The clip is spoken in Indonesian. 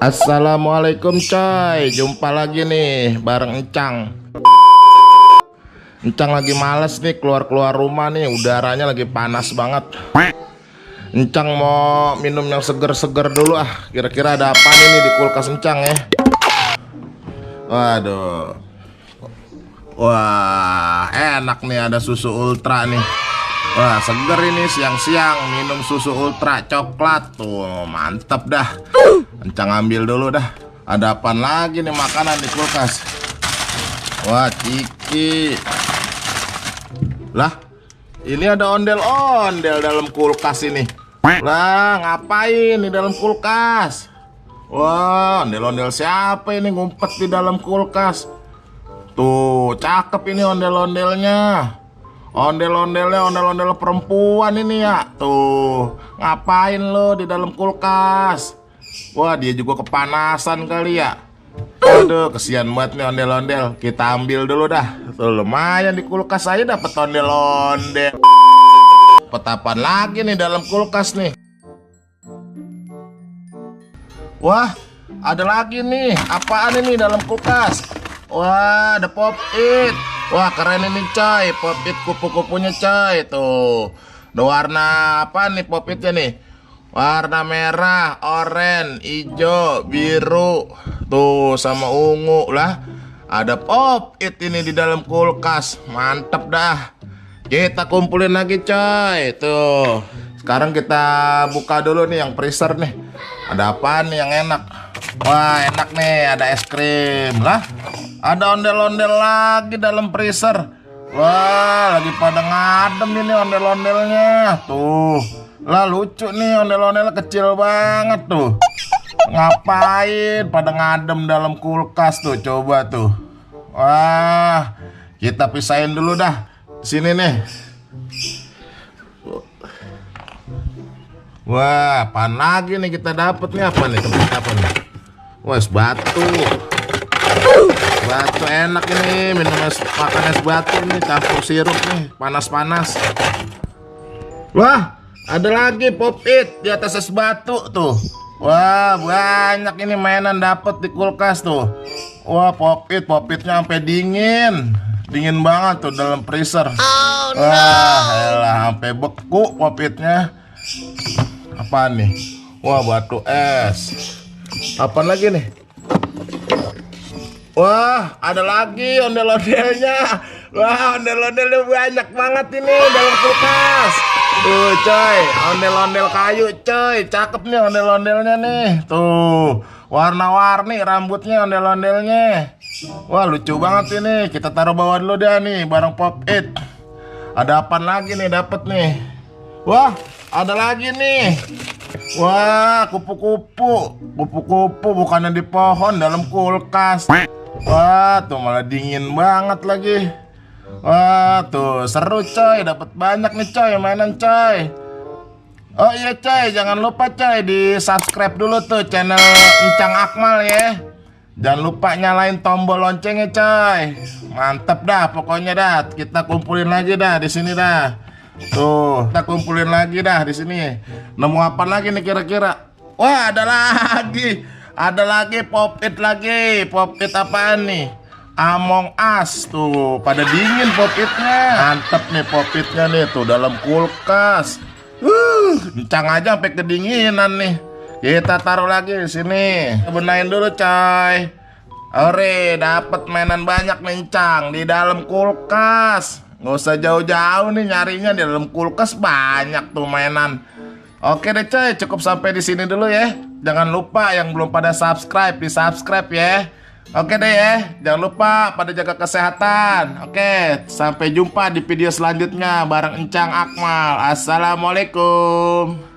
Assalamualaikum coy, jumpa lagi nih bareng Encang. Encang lagi males nih keluar rumah nih, udaranya lagi panas banget. Encang mau minum yang seger-seger dulu ah. Kira-kira ada apa nih di kulkas Encang ya? Waduh. Wah, enak nih, ada susu ultra nih. Wah, seger ini siang-siang minum susu ultra coklat tuh, mantep dah. Encang ambil dulu dah. Ada apa lagi nih makanan di kulkas? Wah, ciki. Lah, ini ada ondel-ondel dalam kulkas ini. Lah, ngapain di dalam kulkas? Wah, ondel-ondel siapa ini ngumpet di dalam kulkas? Tuh, cakep ini ondel-ondelnya. Ondel-ondelnya ondel-ondel perempuan ini ya. Tuh, ngapain lo di dalam kulkas? Wah, dia juga kepanasan kali ya. Aduh, kesian banget nih ondel-ondel. Kita ambil dulu dah. Tuh, lumayan di kulkas saya dapat ondel-ondel. Petapan lagi nih dalam kulkas nih. Wah, ada lagi nih. Apaan ini dalam kulkas? Wah, ada pop-it. Wah, keren ini coy, pop-it kupu-kupunya coy. Tuh, ada warna apa nih pop-itnya nih? Warna merah, oranye, hijau, biru. Tuh, sama ungu lah. Ada pop-it ini di dalam kulkas. Mantep dah. Kita kumpulin lagi coy. Tuh, sekarang kita buka dulu nih yang freezer nih. Ada apa nih yang enak? Wah, enak nih, ada es krim lah. Ada ondel-ondel lagi dalam freezer. Wah, lagi pada ngadem ini ondel-ondelnya. Tuh, lah lucu nih ondel-ondelnya kecil banget tuh. Ngapain pada ngadem dalam kulkas tuh, coba tuh. Wah, kita pisahin dulu dah. Sini nih. Wah, apaan lagi nih kita dapet nih, apa nih? Apa nih? Wah, es batu. Batu enak ini, minum makan es batu nih, campur sirup nih, panas-panas. Wah, ada lagi pop-it di atas es batu tuh. Wah, banyak ini mainan dapet di kulkas tuh. Wah, pop-itnya sampai dingin banget tuh dalam freezer. Wah, elah, sampai beku pop-itnya. Apaan nih? Wah, batu es. Apaan lagi nih? Wah, ada lagi ondel-ondelnya. Wah, ondel-ondelnya banyak banget ini dalam kulkas. Tuh coy, ondel-ondel kayu coy. Cakep nih ondel-ondelnya nih. Tuh, warna-warni rambutnya ondel-ondelnya. Wah, lucu banget ini. Kita taruh bawah dulu dah nih, bareng pop-it. Ada apa lagi nih dapet nih? Wah, ada lagi nih. Wah, kupu-kupu. Kupu-kupu bukannya di pohon, dalam kulkas. Wah, tuh malah dingin banget lagi. Wah, tuh seru coy, dapat banyak nih coy mainan coy. Oh iya coy, jangan lupa coy di subscribe dulu tuh channel Encang Akmal ya. Jangan lupa nyalain tombol loncengnya coy. Mantep dah pokoknya dah. Kita kumpulin lagi dah di sini dah. Tuh, kita kumpulin lagi dah di sini. Nemu apa lagi nih kira-kira? Wah, ada lagi. Ada lagi pop-it lagi. Pop-it apaan nih? Among Us tuh, pada dingin pop-itnya. Mantep nih pop-itnya nih tuh dalam kulkas. Encang aja sampai kedinginan nih. Kita taruh lagi di sini. Benain dulu coy. Ore, dapat mainan banyak nih Encang di dalam kulkas. Nggak usah jauh-jauh nih nyarinya, di dalam kulkas banyak tuh mainan. Oke deh coy, cukup sampai di sini dulu ya. Jangan lupa yang belum pada subscribe, di subscribe ya. Oke deh ya, jangan lupa pada jaga kesehatan. Oke, sampai jumpa di video selanjutnya bareng Encang Akmal. Assalamualaikum.